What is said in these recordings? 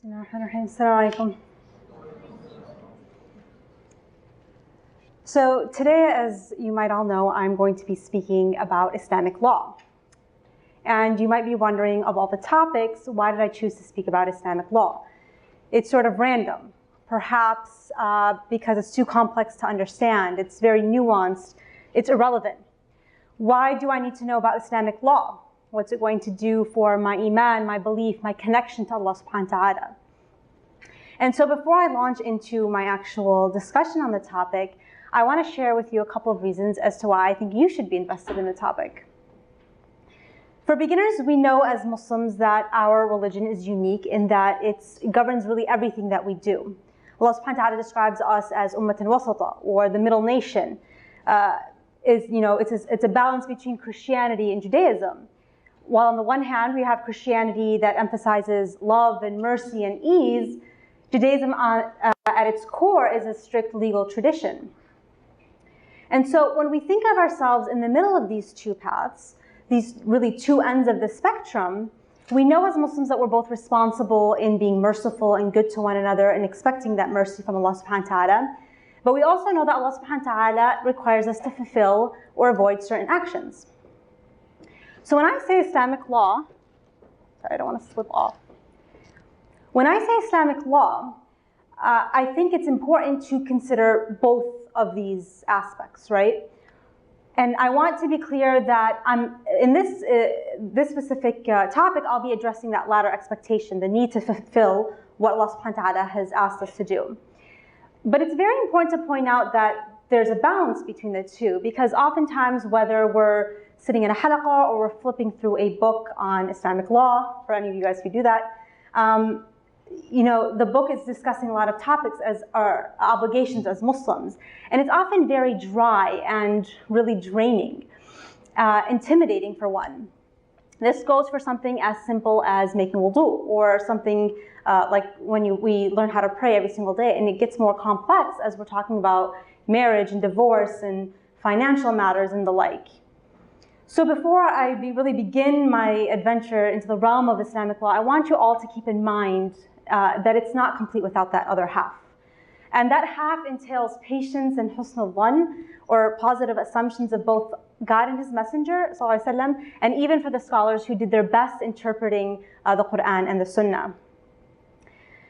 Assalamualaikum. So today, as you might all know, I'm going to be speaking about Islamic law. And you might be wondering, of all the topics, why did I choose to speak about Islamic law? It's sort of random, perhaps because it's too complex to understand. It's very nuanced. It's irrelevant. Why do I need to know about Islamic law? What's it going to do for my iman, my belief, my connection to Allah subhanahu wa ta'ala? And so before I launch into my actual discussion on the topic, I want to share with you a couple of reasons as to why I think you should be invested in the topic. For beginners, we know as Muslims that our religion is unique in that it governs really everything that we do. Allah subhanahu wa ta'ala describes us as ummatan wasata, or the middle nation. It's a balance between Christianity and Judaism. While on the one hand, we have Christianity that emphasizes love and mercy and ease, Judaism at its core is a strict legal tradition. And so when we think of ourselves in the middle of these two paths, these really two ends of the spectrum, we know as Muslims that we're both responsible in being merciful and good to one another and expecting that mercy from Allah subhanahu wa ta'ala. But we also know that Allah subhanahu wa ta'ala requires us to fulfill or avoid certain actions. So when I say Islamic law, sorry, I don't want to slip off. When I say Islamic law, I think it's important to consider both of these aspects, right? And I want to be clear that in this specific topic, I'll be addressing that latter expectation, the need to fulfill what Allah subhanahu wa ta'ala has asked us to do. But it's very important to point out that there's a balance between the two, because oftentimes, whether we're sitting in a halaqah or we're flipping through a book on Islamic law, for any of you guys who do that, the book is discussing a lot of topics as our obligations as Muslims. And it's often very dry and really draining, intimidating for one. This goes for something as simple as making wudu, or something like when we learn how to pray every single day, and it gets more complex as we're talking about marriage and divorce and financial matters and the like. So before I really begin my adventure into the realm of Islamic law, I want you all to keep in mind that it's not complete without that other half. And that half entails patience and husn al-dhann, or positive assumptions of both God and His Messenger, sallallahu alaihi wasallam, and even for the scholars who did their best interpreting the Quran and the Sunnah.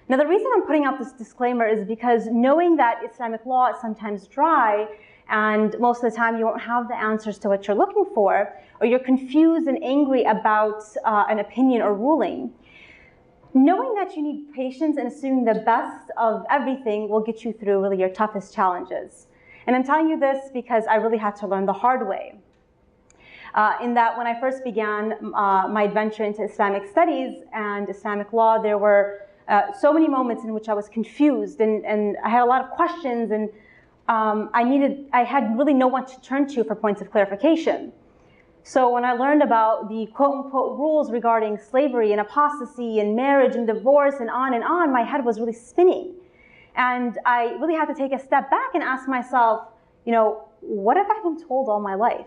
Now the reason I'm putting out this disclaimer is because knowing that Islamic law is sometimes dry, and most of the time you won't have the answers to what you're looking for, or you're confused and angry about an opinion or ruling, knowing that you need patience and assuming the best of everything will get you through really your toughest challenges. And I'm telling you this because I really had to learn the hard way. In that when I first began my adventure into Islamic studies and Islamic law, there were so many moments in which I was confused and I had a lot of questions, and I had really no one to turn to for points of clarification. So when I learned about the quote-unquote rules regarding slavery and apostasy and marriage and divorce and on, my head was really spinning. And I really had to take a step back and ask myself, what have I been told all my life?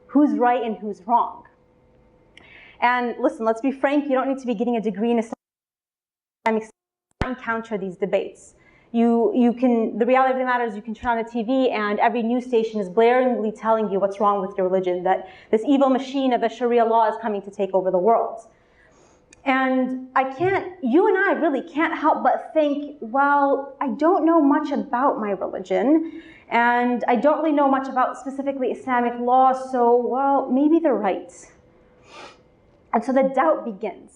Who's right and who's wrong? And listen, let's be frank, you don't need to be getting a degree in Islamic studies to encounter these debates. The reality of the matter is you can turn on a TV and every news station is blaringly telling you what's wrong with your religion, that this evil machine of the Sharia law is coming to take over the world. And you and I really can't help but think, well, I don't know much about my religion, and I don't really know much about specifically Islamic law, so, well, maybe they're right. And so the doubt begins.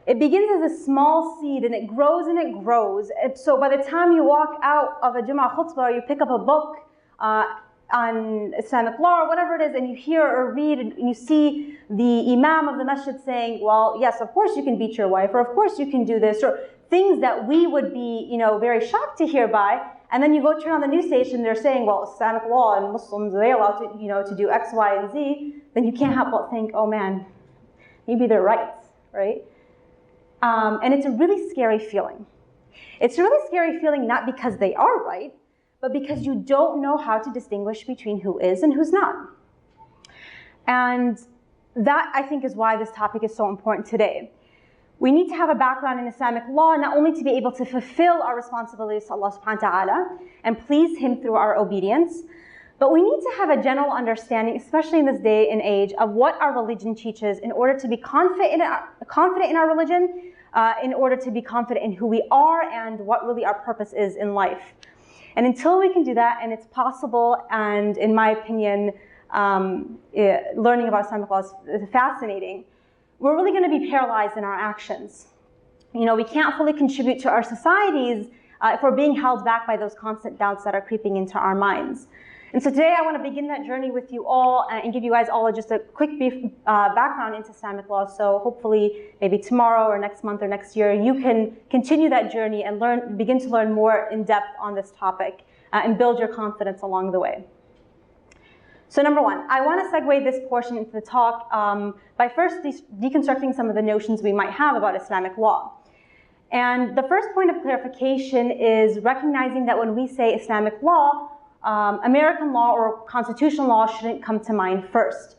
It begins as a small seed, and it grows and it grows. And so by the time you walk out of a Jum'ah khutbah, or you pick up a book on Islamic law or whatever it is, and you hear or read and you see the imam of the masjid saying, well, yes, of course you can beat your wife, or of course you can do this, or things that we would be, very shocked to hear by. And then you go turn on the news station, they're saying, well, Islamic law and Muslims, are they allowed to, to do X, Y, and Z? Then you can't help but think, oh man, maybe they're right? And it's a really scary feeling. It's a really scary feeling not because they are right, but because you don't know how to distinguish between who is and who's not. And that, I think, is why this topic is so important today. We need to have a background in Islamic law, not only to be able to fulfill our responsibilities to Allah subhanahu wa ta'ala and please Him through our obedience, but we need to have a general understanding, especially in this day and age, of what our religion teaches in order to be confident in our religion, in order to be confident in who we are and what really our purpose is in life. And until we can do that, and it's possible, and in my opinion, learning about Islamic law is fascinating, we're really going to be paralyzed in our actions. You know, we can't fully contribute to our societies if we're being held back by those constant doubts that are creeping into our minds. And so today I want to begin that journey with you all and give you guys all just a quick brief background into Islamic law. So hopefully maybe tomorrow or next month or next year you can continue that journey and begin to learn more in depth on this topic and build your confidence along the way. So number one, I want to segue this portion into the talk by first deconstructing some of the notions we might have about Islamic law. And the first point of clarification is recognizing that when we say Islamic law, American law or constitutional law shouldn't come to mind first.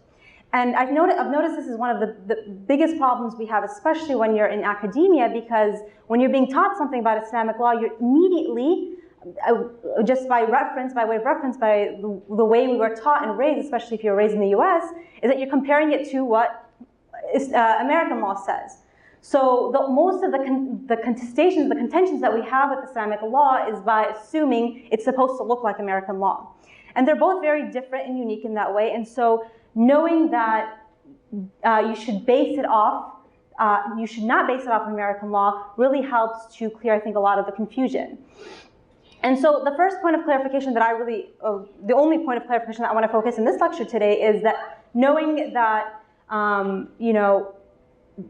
And I've noticed this is one of the biggest problems we have, especially when you're in academia, because when you're being taught something about Islamic law, you're immediately, just by way of reference, by the way we were taught and raised, especially if you're raised in the US, is that you're comparing it to what American law says. So most of the contentions that we have with Islamic law is by assuming it's supposed to look like American law. And they're both very different and unique in that way. And so knowing that you should not base it off American law really helps to clear, I think, a lot of the confusion. And so the first point of clarification that the only point of clarification that I want to focus in this lecture today is that knowing that,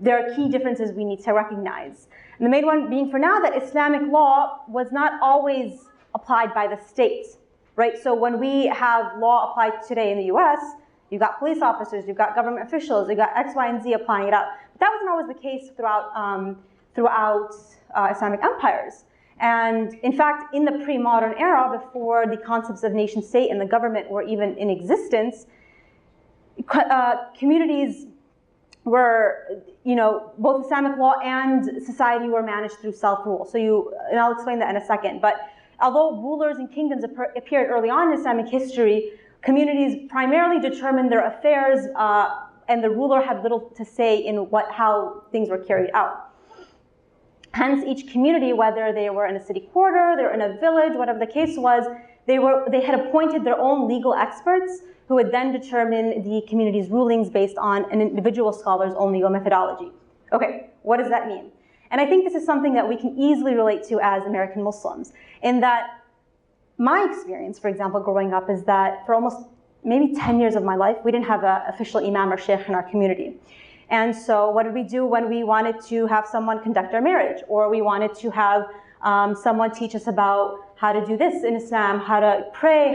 there are key differences we need to recognize. And the main one being for now that Islamic law was not always applied by the states, right? So when we have law applied today in the US, you've got police officers, you've got government officials, you've got X, Y, and Z applying it out. But that wasn't always the case throughout Islamic empires. And in fact, in the pre-modern era, before the concepts of nation state and the government were even in existence, communities were, both Islamic law and society were managed through self-rule. And I'll explain that in a second. But although rulers and kingdoms appeared early on in Islamic history, communities primarily determined their affairs, and the ruler had little to say in how things were carried out. Hence, each community, whether they were in a city quarter, they were in a village, whatever the case was, they had appointed their own legal experts who would then determine the community's rulings based on an individual scholar's own legal methodology. Okay, what does that mean? And I think this is something that we can easily relate to as American Muslims, in that my experience, for example, growing up, is that for almost maybe 10 years of my life, we didn't have an official imam or sheikh in our community. And so what did we do when we wanted to have someone conduct our marriage, or we wanted to have someone teach us about how to do this in Islam, how to pray,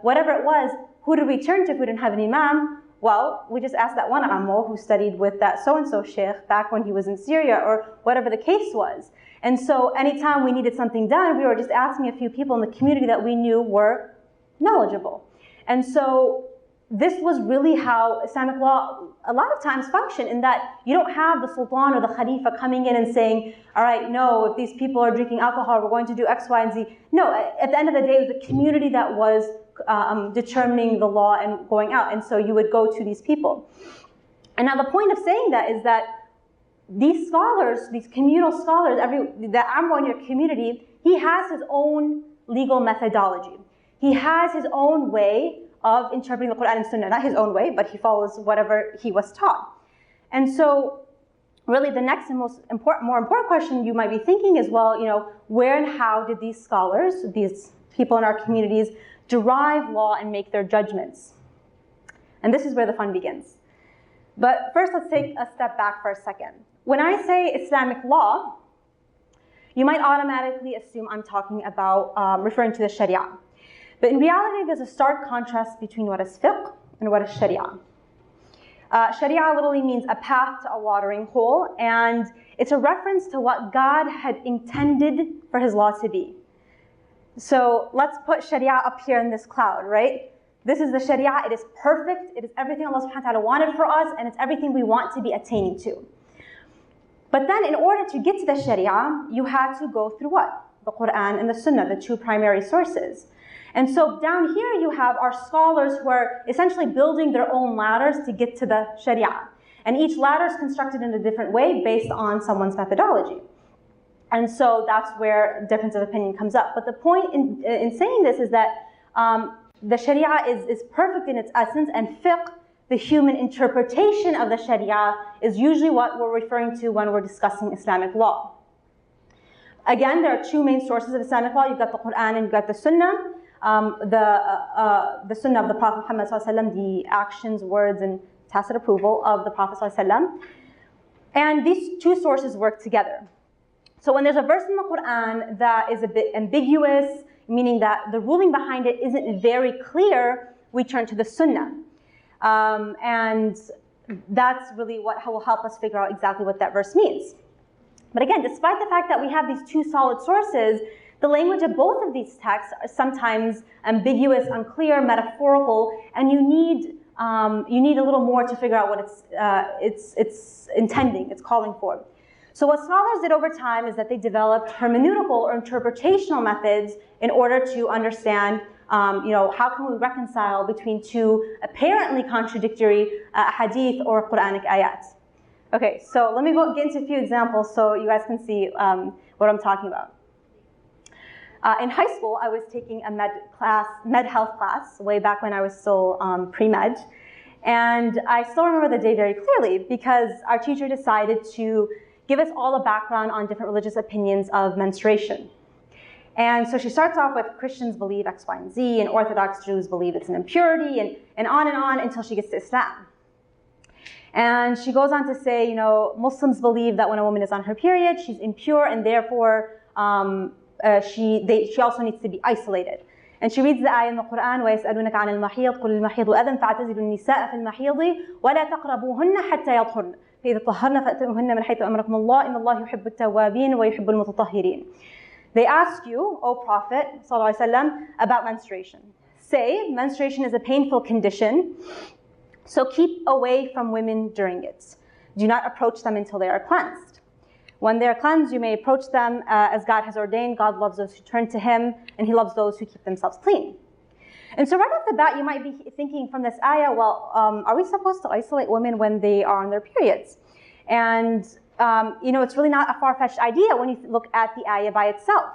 whatever it was? Who did we turn to if we didn't have an imam? Well, we just asked that one ammo who studied with that so-and-so sheikh back when he was in Syria, or whatever the case was. And so anytime we needed something done, we were just asking a few people in the community that we knew were knowledgeable. And so this was really how Islamic law a lot of times functioned, in that you don't have the sultan or the khalifa coming in and saying, all right, no, if these people are drinking alcohol, we're going to do X, Y, and Z. No, at the end of the day, it was the community that was determining the law and going out. And so you would go to these people. And now the point of saying that is that these scholars, these communal scholars, that ammo in your community, he has his own legal methodology. He has his own way of interpreting the Quran and Sunnah, not his own way, but he follows whatever he was taught. And so really the next and more important question you might be thinking is, well, where and how did these scholars, these people in our communities, derive law and make their judgments? And this is where the fun begins. But first, let's take a step back for a second. When I say Islamic law, you might automatically assume I'm talking about referring to the Sharia. But in reality, there's a stark contrast between what is fiqh and what is Sharia. Sharia literally means a path to a watering hole, and it's a reference to what God had intended for His law to be. So let's put Sharia up here in this cloud, right? This is the Sharia. It is perfect. It is everything Allah subhanahu wa ta'ala wanted for us, and it's everything we want to be attaining to. But then in order to get to the Sharia, you had to go through what? The Quran and the Sunnah, the two primary sources. And so down here you have our scholars who are essentially building their own ladders to get to the Sharia. And each ladder is constructed in a different way based on someone's methodology. And so that's where difference of opinion comes up. But the point in saying this is that the Sharia is perfect in its essence, and fiqh, the human interpretation of the Sharia, is usually what we're referring to when we're discussing Islamic law. Again, there are two main sources of Islamic law. You've got the Quran and you've got the Sunnah. The Sunnah of the Prophet Muhammad ﷺ, the actions, words, and tacit approval of the Prophet ﷺ. And these two sources work together. So when there's a verse in the Quran that is a bit ambiguous, meaning that the ruling behind it isn't very clear, we turn to the Sunnah. And that's really what will help us figure out exactly what that verse means. But again, despite the fact that we have these two solid sources, the language of both of these texts are sometimes ambiguous, unclear, metaphorical, and you need a little more to figure out what it's intending, it's calling for. So what scholars did over time is that they developed hermeneutical or interpretational methods in order to understand, how can we reconcile between two apparently contradictory hadith or Quranic ayat. Okay, so let me get into a few examples so you guys can see what I'm talking about. In high school, I was taking a med health class way back when I was still pre-med. And I still remember the day very clearly because our teacher decided to give us all a background on different religious opinions of menstruation. And so she starts off with Christians believe X, Y, and Z, and Orthodox Jews believe it's an impurity, and on until she gets to Islam. And she goes on to say, Muslims believe that when a woman is on her period, she's impure, and therefore she also needs to be isolated. And she reads the ayah in the Quran, وَيَسْأَلُونَكَ عَنِ الْمَحِيضِ قُلِ الْمَحِيضُ أَذًى فَاعْتَزِلُوا النِّسَاءَ فِي الْمَحِيضِ وَلَا تَقْرَبُوهُنَّ حَتَّى يَطْهُرْنَ فَإِذَا طَهَّرْنَ فَأْتُوهُنَّ مِنْ حَيْثُ أَمَرَكُمُ اللَّهُ إِنَّ اللَّهَ يُحِبُّ التَّوَّابِينَ وَيُحِبُّ الْمُتَطَهِّرِينَ. They ask you, O Prophet ﷺ, about menstruation. Say, menstruation is a painful condition, so keep away from women during it. Do not approach them until they are cleansed. When they are cleansed, you may approach them as God has ordained. God loves those who turn to Him, and He loves those who keep themselves clean. And so right off the bat, you might be thinking from this ayah, well, are we supposed to isolate women when they are on their periods? And it's really not a far-fetched idea when you look at the ayah by itself.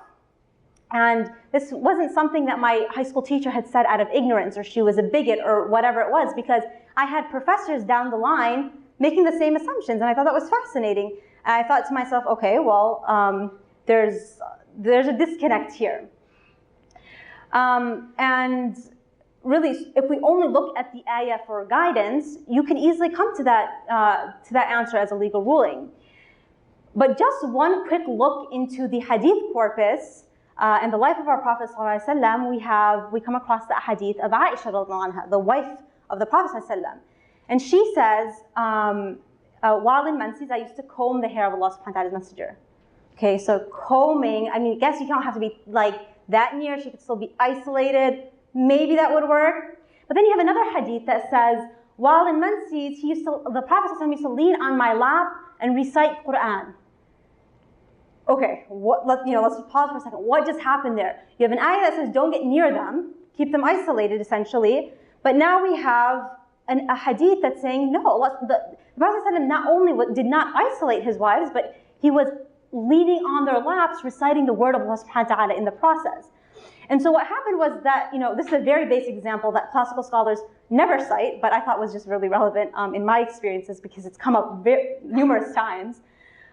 And this wasn't something that my high school teacher had said out of ignorance, or she was a bigot, or whatever it was, because I had professors down the line making the same assumptions, and I thought that was fascinating. And I thought to myself, okay, well, there's a disconnect here. And really, if we only look at the ayah for guidance, you can easily come to that answer as a legal ruling. But just one quick look into the hadith corpus and the life of our Prophet ﷺ, we come across the hadith of Aisha radiallahu anha, the wife of the Prophet ﷺ. And she says, while in menses, I used to comb the hair of Allah subhanahu wa ta'ala's messenger. Okay, so combing, I I guess you don't have to be like that near, she could still be isolated. Maybe that would work. But then you have another hadith that says, while in menses, the Prophet ﷺ used to lean on my lap and recite Quran. Okay, let's pause for a second. What just happened there? You have an ayah that says don't get near them, keep them isolated essentially, but now we have a hadith that's saying no, the Prophet ﷺ not only did not isolate his wives, but he was leaning on their laps, reciting the word of Allah subhanahu wa ta'ala in the process. And so what happened was that, this is a very basic example that classical scholars never cite, but I thought was just really relevant in my experiences because it's come up numerous times.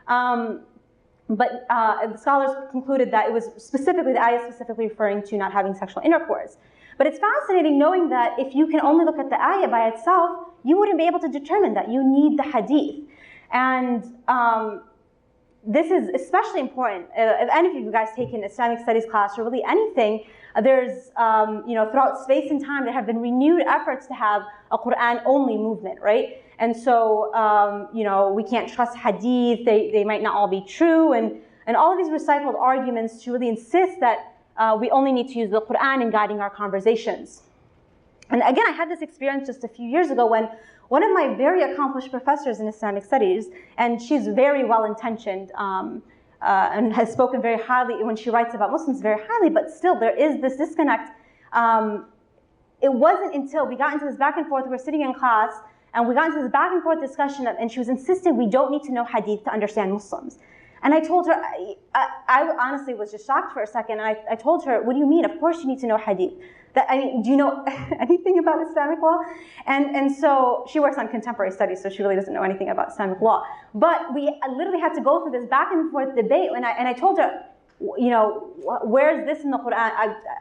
But the scholars concluded that it was the ayah specifically referring to not having sexual intercourse. But it's fascinating knowing that if you can only look at the ayah by itself, you wouldn't be able to determine that. You need the hadith. And this is especially important. If any of you guys take an Islamic studies class or really anything, there's, throughout space and time, there have been renewed efforts to have a Quran-only movement, right? And so, we can't trust hadith, they might not all be true, and all of these recycled arguments to really insist that we only need to use the Quran in guiding our conversations. And again, I had this experience just a few years ago when one of my very accomplished professors in Islamic studies, and she's very well-intentioned and has spoken very highly when she writes about Muslims very highly, but still there is this disconnect. It wasn't until we got into this back and forth, we were sitting in class, and we got into this back and forth discussion, and she was insisting we don't need to know hadith to understand Muslims. And I told her, I honestly was just shocked for a second, and I told her, what do you mean? Of course you need to know hadith. Do you know anything about Islamic law? And so she works on contemporary studies, so she really doesn't know anything about Islamic law. But we literally had to go through this back and forth debate, and I told her, you know, where is this in the Quran?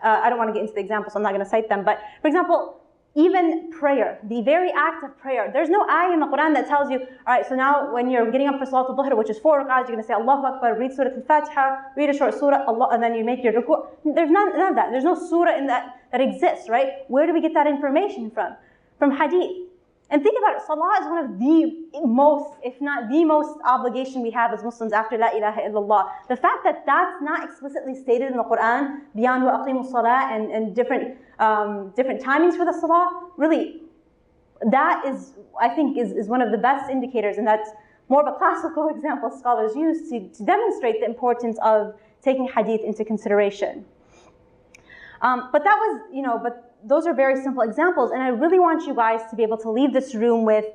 I don't want to get into the examples, so I'm not going to cite them. But for example, even prayer, the very act of prayer, there's no ayah in the Quran that tells you, all right, so now when you're getting up for Salat al-Dhuhr, which is 4 rak'ahs, you're going to say Allahu Akbar, read Surah al-Fatiha, read a short surah, Allah, and then you make your ruku'. There's none of that. There's no surah in that exists, right? Where do we get that information from? From hadith. And think about it, salah is one of the most, if not the most obligation we have as Muslims after La ilaha illallah. The fact that that's not explicitly stated in the Quran, beyond wa aqimu salah and different timings for the salah, really, that is, I think, is one of the best indicators, and that's more of a classical example scholars use to demonstrate the importance of taking hadith into consideration. But that was, you know, but those are very simple examples, and I really want you guys to be able to leave this room with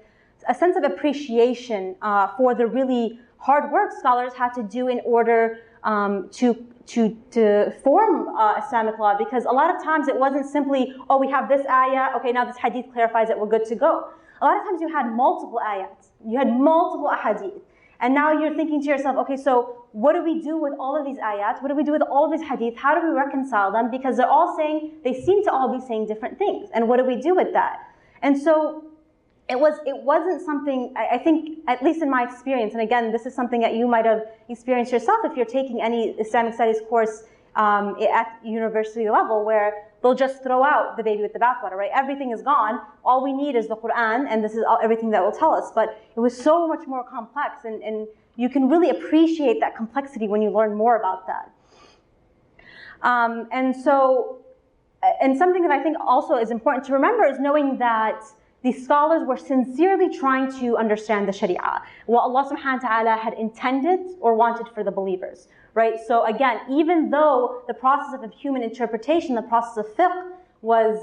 a sense of appreciation for the really hard work scholars had to do in order to form Islamic law, because a lot of times it wasn't simply, oh, we have this ayah, okay, now this hadith clarifies it, we're good to go. A lot of times you had multiple ayats, you had multiple ahadith, and now you're thinking to yourself, okay, so what do we do with all of these ayats? What do we do with all of these hadith? How do we reconcile them? Because they're all saying, they seem to all be saying different things. And what do we do with that? And so it wasn't something, I think, at least in my experience, and again, this is something that you might have experienced yourself if you're taking any Islamic studies course at university level, where they'll just throw out the baby with the bathwater, right? Everything is gone. All we need is the Quran, and this is everything that will tell us. But it was so much more complex, and you can really appreciate that complexity when you learn more about that. And something that I think also is important to remember is knowing that these scholars were sincerely trying to understand the Sharia, what Allah subhanahu wa ta'ala had intended or wanted for the believers, right? So again, even though the process of human interpretation, the process of fiqh was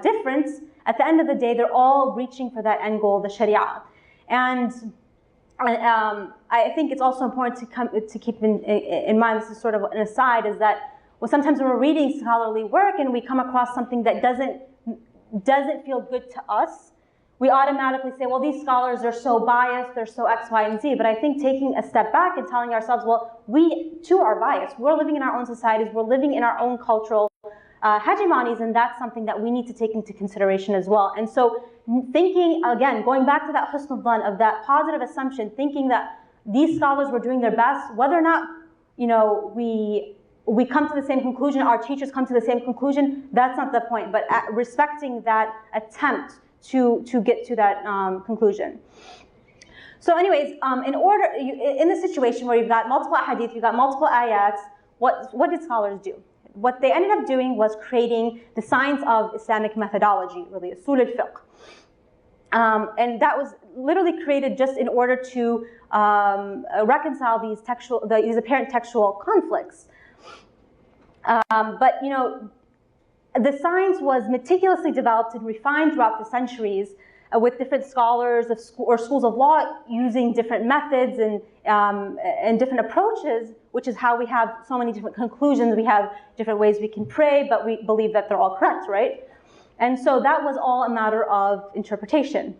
different, at the end of the day, they're all reaching for that end goal, the Sharia. And I think it's also important to keep in mind, this is sort of an aside, is that sometimes when we're reading scholarly work and we come across something that doesn't feel good to us, we automatically say, well, these scholars are so biased, they're so X, Y, and Z. But I think taking a step back and telling ourselves, well, we too are biased. We're living in our own societies, we're living in our own cultural hegemonies, and that's something that we need to take into consideration as well. And so thinking, again, going back to that husn al-dhan, of that positive assumption, thinking that these scholars were doing their best, whether or not, you know, we come to the same conclusion, our teachers come to the same conclusion, that's not the point, but respecting that attempt to get to that conclusion. So anyways, in the situation where you've got multiple hadith, you've got multiple ayats, what did scholars do? What they ended up doing was creating the science of Islamic methodology, really, usul al-fiqh. And that was literally created just in order to reconcile these apparent textual conflicts. But you know, the science was meticulously developed and refined throughout the centuries with different scholars or schools of law using different methods and different approaches, which is how we have so many different conclusions. We have different ways we can pray, but we believe that they're all correct, right? And so that was all a matter of interpretation.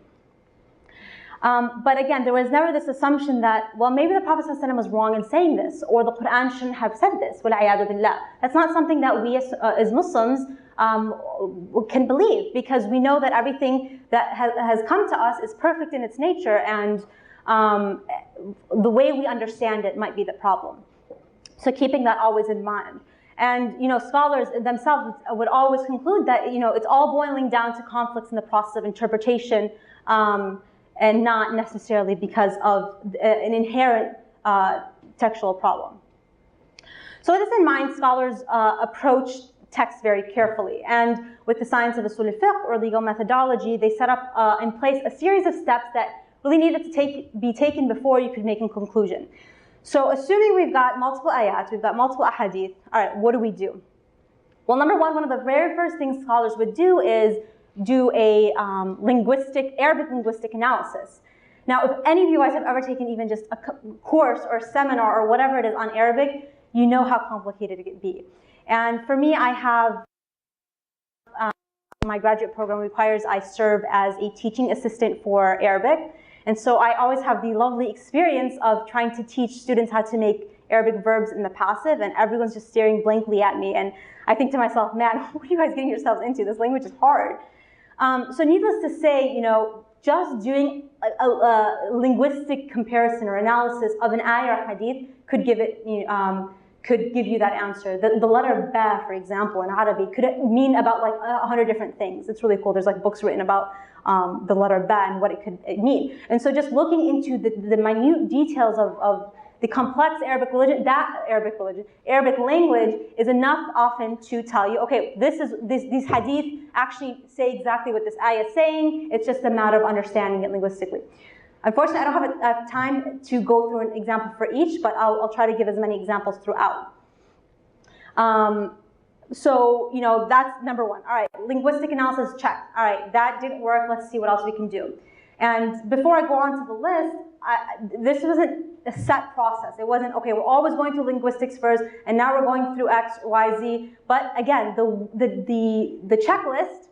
But again, there was never this assumption that, well, maybe the Prophet ﷺ was wrong in saying this, or the Quran shouldn't have said this. وَالْعِيَاذُ بِاللَّهِ. That's not something that we as Muslims can believe, because we know that everything that has come to us is perfect in its nature, and the way we understand it might be the problem. So keeping that always in mind. And you know, scholars themselves would always conclude that, you know, it's all boiling down to conflicts in the process of interpretation, and not necessarily because of an inherent textual problem. So with this in mind, scholars approached text very carefully. And with the science of usul al-fiqh, or legal methodology, they set up in place a series of steps that really needed to be taken before you could make a conclusion. So assuming we've got multiple ayat, we've got multiple ahadith, all right, what do we do? Well, number one of the very first things scholars would do is do a Arabic linguistic analysis. Now, if any of you guys have ever taken even just a course or seminar or whatever it is on Arabic, you know how complicated it can be. And for me, I have, my graduate program requires I serve as a teaching assistant for Arabic. And so I always have the lovely experience of trying to teach students how to make Arabic verbs in the passive, and everyone's just staring blankly at me. And I think to myself, man, what are you guys getting yourselves into? This language is hard. So needless to say, you know, just doing a linguistic comparison or analysis of an ayah or hadith could give you that answer. The letter ba, for example, in Arabic could mean about like 100 different things. It's really cool. There's like books written about the letter ba and what it could mean. And so just looking into the minute details of the complex Arabic language is enough often to tell you, okay, these hadith actually say exactly what this ayah is saying. It's just a matter of understanding it linguistically. Unfortunately, I don't have enough time to go through an example for each, but I'll try to give as many examples throughout. So, you know, that's number one. All right, linguistic analysis, check. All right, that didn't work. Let's see what else we can do. And before I go on to the list, this wasn't a set process. It wasn't, okay, we're always going through linguistics first, and now we're going through X, Y, Z. But again, the checklist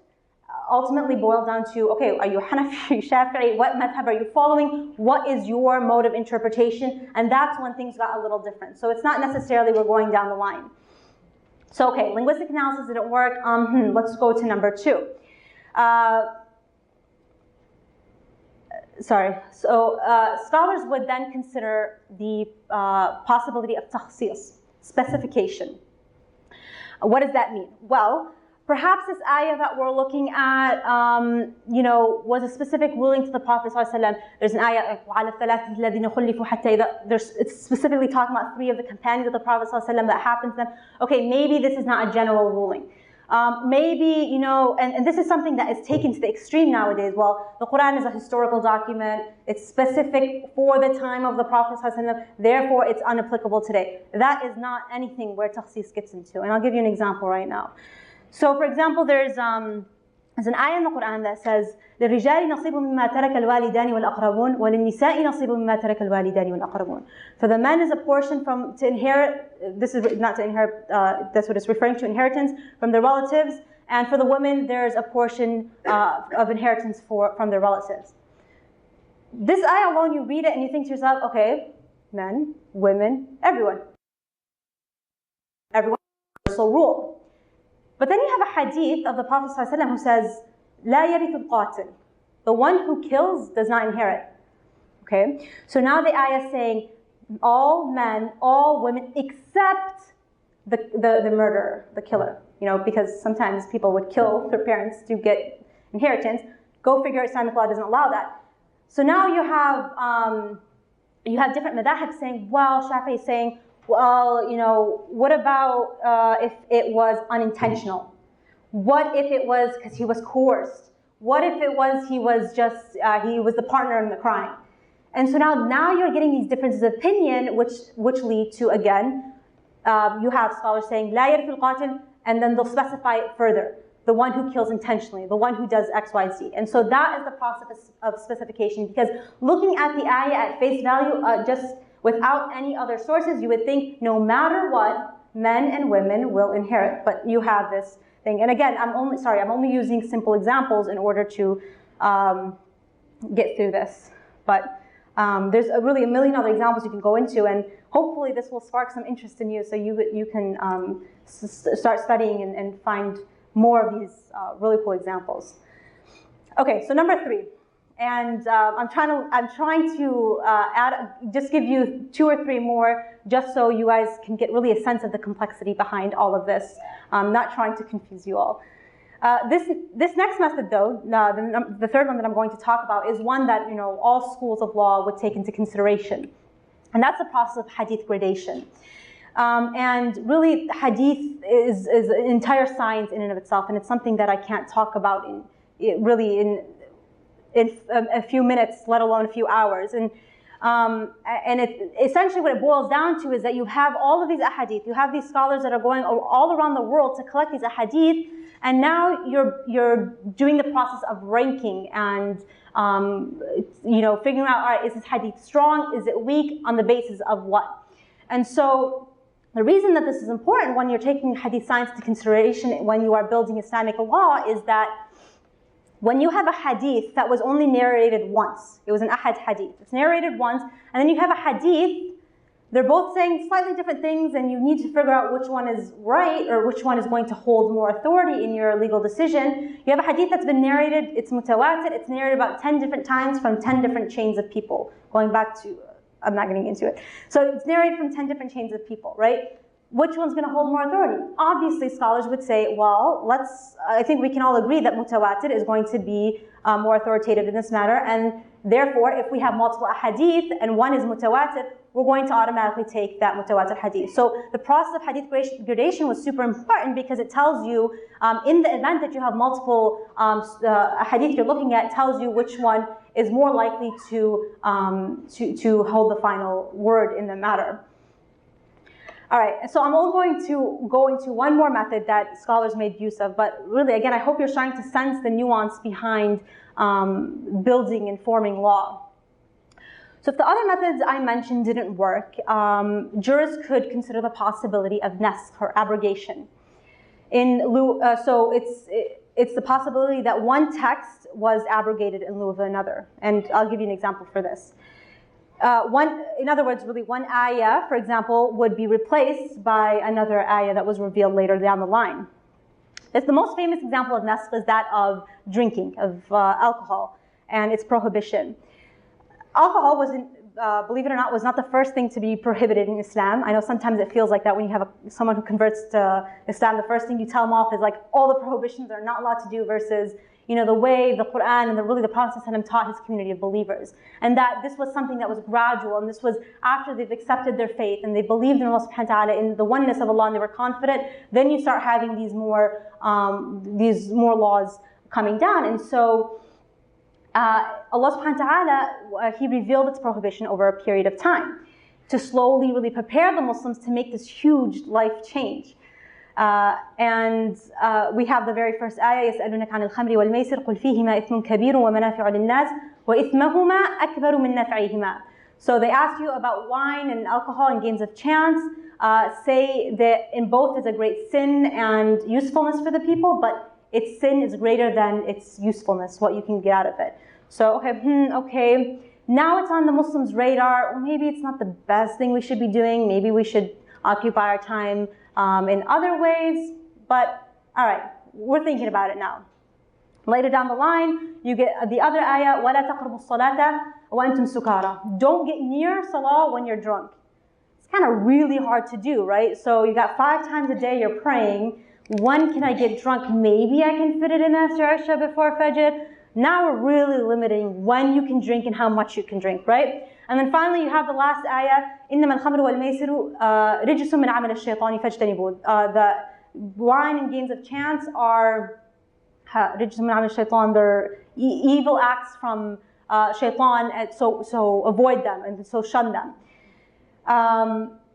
ultimately boiled down to, okay, are you Hanafi, are you Shafi'i, what madhab are you following, what is your mode of interpretation? And that's when things got a little different. So it's not necessarily we're going down the line. So, okay, linguistic analysis didn't work. Let's go to number two. Scholars would then consider the possibility of takhsis, specification. What does that mean? Well, perhaps this ayah that we're looking at, you know, was a specific ruling to the Prophet ﷺ. There's an ayah, it's specifically talking about 3 of the companions of the Prophet ﷺ that happened to them. Okay, maybe this is not a general ruling. Maybe, you know, and this is something that is taken to the extreme nowadays. Well, the Quran is a historical document. It's specific for the time of the Prophet ﷺ, therefore it's unapplicable today. That is not anything where takhsis gets into. And I'll give you an example right now. So, for example, there's an ayah in the Quran that says, لِلرِّجَالِ نَصِيبٌ مِّمَّا تَرَكَ الْوَالِدَانِ وَالْأَقْرَبُونَ وَلِلنِّسَاءِ نَصِيبٌ مِّمَّا تَرَكَ الْوَالِدَانِ وَالْأَقْرَبُونَ. For the men is a portion to inherit, this is not to inherit, that's what it's referring to, inheritance from their relatives, and for the women there's a portion of inheritance from their relatives. This ayah alone, you read it and you think to yourself, okay, men, women, everyone. Everyone, universal rule. But then you have a hadith of the Prophet ﷺ who says, لا يرث القاتل. The one who kills does not inherit. Okay? So now the ayah is saying, all men, all women, except the murderer, the killer. You know, because sometimes people would kill their parents to get inheritance. Go figure, Islamic law doesn't allow that. So now you have different madhahib saying, well, Shafi'i is saying, well, you know, what about if it was unintentional? What if it was because he was coerced? What if it was he was the partner in the crime? And so now you're getting these differences of opinion, which lead to, again, you have scholars saying لا يرث القاتل, and then they'll specify it further. The one who kills intentionally, the one who does X, Y, Z. And so that is the process of specification, because looking at the ayah at face value, just without any other sources, you would think no matter what, men and women will inherit. But you have this thing. And again, I'm only using simple examples in order to get through this. But there's really a million other examples you can go into, and hopefully this will spark some interest in you, so you can start studying and find more of these really cool examples. Okay, so number 3. And I'm trying to just give you 2 or 3 more, just so you guys can get really a sense of the complexity behind all of this. I'm not trying to confuse you all. This next method, though, the third one that I'm going to talk about, is one that all schools of law would take into consideration, and that's the process of hadith gradation. And really, hadith is an entire science in and of itself, and it's something that I can't talk about in a few minutes, let alone a few hours. And essentially what it boils down to is that you have all of these ahadith, you have these scholars that are going all around the world to collect these ahadith, and now you're doing the process of ranking and figuring out, all right, is this hadith strong, is it weak, on the basis of what? And so the reason that this is important when you're taking hadith science into consideration when you are building Islamic law is that when you have a hadith that was only narrated once, it was an ahad hadith, it's narrated once, and then you have a hadith, they're both saying slightly different things, and you need to figure out which one is right or which one is going to hold more authority in your legal decision. You have a hadith that's been narrated, it's mutawatir, it's narrated about 10 different times from 10 different chains of people. Going back to, I'm not getting into it. So it's narrated from 10 different chains of people, right? Which one's going to hold more authority? Obviously, scholars would say, well, I think we can all agree that mutawatir is going to be more authoritative in this matter, and therefore, if we have multiple hadith and one is mutawatir, we're going to automatically take that mutawatir hadith. So the process of hadith gradation was super important because it tells you, in the event that you have multiple hadith you're looking at, it tells you which one is more likely to hold the final word in the matter. All right, so I'm only going to go into one more method that scholars made use of, but really, again, I hope you're starting to sense the nuance behind building and forming law. So if the other methods I mentioned didn't work, jurists could consider the possibility of naskh or abrogation. So it's the possibility that one text was abrogated in lieu of another, and I'll give you an example for this. In other words, really one ayah, for example, would be replaced by another ayah that was revealed later down the line. The most famous example of naskh is that of drinking, of alcohol, and its prohibition. Alcohol wasn't, believe it or not, was not the first thing to be prohibited in Islam. I know sometimes it feels like that when you have someone who converts to Islam, the first thing you tell them off is like all the prohibitions they're not allowed to do versus the way the Quran and the Prophet ﷺ taught his community of believers. And that this was something that was gradual, and this was after they've accepted their faith and they believed in Allah subhanahu wa ta'ala, in the oneness of Allah, and they were confident, then you start having these more laws coming down. And so Allah subhanahu wa ta'ala, He revealed its prohibition over a period of time to slowly really prepare the Muslims to make this huge life change. We have the very first ayah, يَسْأَلُونَكَ عَنِ الْخَمْرِ وَالْمَيْسِرِ قُلْ فِيهِمَا إِثْمٌ كَبِيرٌ وَمَنَافِعُ لِلنَّاسِ وَإِثْمَهُمَا أَكْبَرُ مِنْ نَفْعِهِمَا. So they ask you about wine and alcohol and games of chance. Say that in both is a great sin and usefulness for the people, but its sin is greater than its usefulness, what you can get out of it. So, okay. Now it's on the Muslims' radar. Or maybe it's not the best thing we should be doing. Maybe we should occupy our time in other ways, but all right, we're thinking about it now. Later down the line, you get the other ayah, وَلَا تَقْرَبُوا الصَّلَاةَ وَأَنْتُمْ سُكَارَى. Don't get near salah when you're drunk. It's kind of really hard to do, right? So you got 5 times a day you're praying. When can I get drunk? Maybe I can fit it in after Isha before Fajr. Now we're really limiting when you can drink and how much you can drink, right? And then finally you have the last ayah, إِنَّمَا الْخَمْرُ وَالْمَيْسِرُ رِجْسٌ مِنْ عَمَلِ الشَّيْطَانِ فَاجْتَنِبُوهُ. The wine and games of chance are رِجْسٌ مِنْ عَمَلِ الشَّيْطَانِ. They're evil acts from shaitan, and so avoid them and so shun them.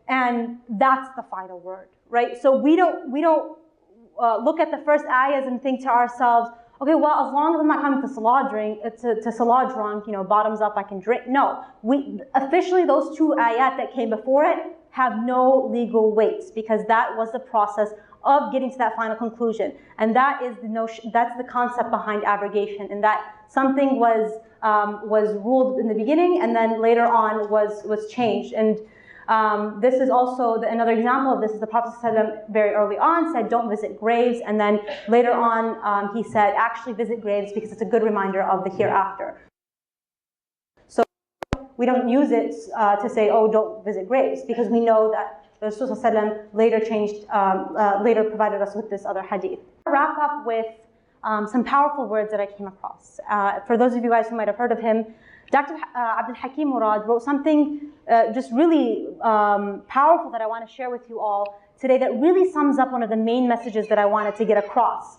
And that's the final word, right? So we don't look at the first ayahs and think to ourselves, okay, well, as long as I'm not coming to salah drunk, bottoms up, I can drink. No, officially those 2 ayat that came before it have no legal weight because that was the process of getting to that final conclusion, and that is the notion. That's the concept behind abrogation, and that something was ruled in the beginning and then later on was changed. And this is also another example of this is the Prophet ﷺ very early on said, don't visit graves, and then later on he said, actually visit graves because it's a good reminder of the hereafter. So we don't use it to say, oh, don't visit graves, because we know that the Rasul ﷺ later provided us with this other hadith. I'll wrap up with some powerful words that I came across. For those of you guys who might have heard of him, Dr. Abdul Hakim Murad wrote something just really powerful that I want to share with you all today that really sums up one of the main messages that I wanted to get across.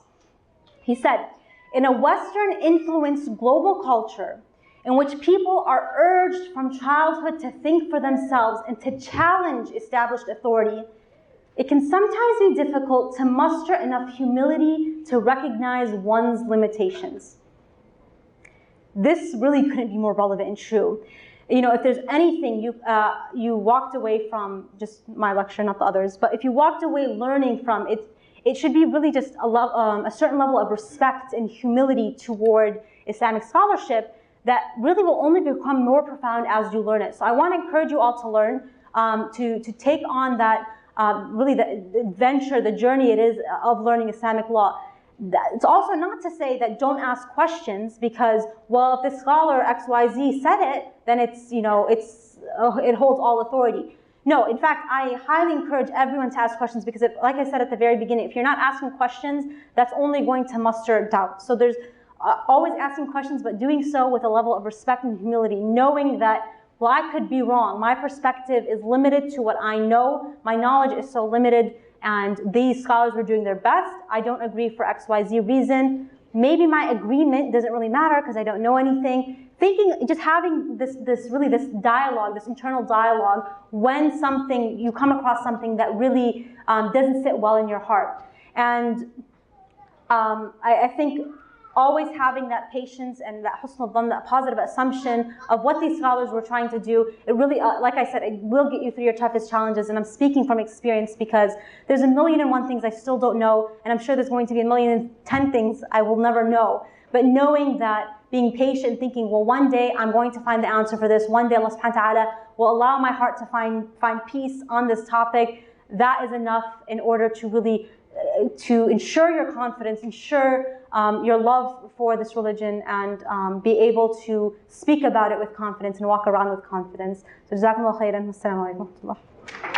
He said, in a Western-influenced global culture in which people are urged from childhood to think for themselves and to challenge established authority, it can sometimes be difficult to muster enough humility to recognize one's limitations. This really couldn't be more relevant and true. You know, if there's anything you walked away from, just my lecture, not the others, but if you walked away learning from it, it should be really just a certain level of respect and humility toward Islamic scholarship that really will only become more profound as you learn it. So I want to encourage you all to learn, to take on that, really the adventure, the journey it is of learning Islamic law. It's also not to say that don't ask questions because, well, if the scholar XYZ said it, then it's, you know, it holds all authority. No, in fact, I highly encourage everyone to ask questions because, like I said at the very beginning, if you're not asking questions, that's only going to muster doubt. So there's always asking questions, but doing so with a level of respect and humility, knowing that, well, I could be wrong. My perspective is limited to what I know. My knowledge is so limited, and these scholars were doing their best. I don't agree for XYZ reason. Maybe my agreement doesn't really matter because I don't know anything. Thinking, just having this dialogue, this internal dialogue, when you come across something that really doesn't sit well in your heart. And I think always having that patience and that husn al-dhann, that positive assumption of what these scholars were trying to do, it really, like I said, it will get you through your toughest challenges. And I'm speaking from experience because there's 1,000,001 things I still don't know, and I'm sure there's going to be 1,010,000 things I will never know. But knowing that, being patient, thinking, well, one day I'm going to find the answer for this. One day Allah subhanahu wa ta'ala will allow my heart to find peace on this topic. That is enough in order to really to ensure your confidence, ensure your love for this religion, and be able to speak about it with confidence and walk around with confidence. So jazakumullah khairan. Wassalamu alaikum wa rahmatullah.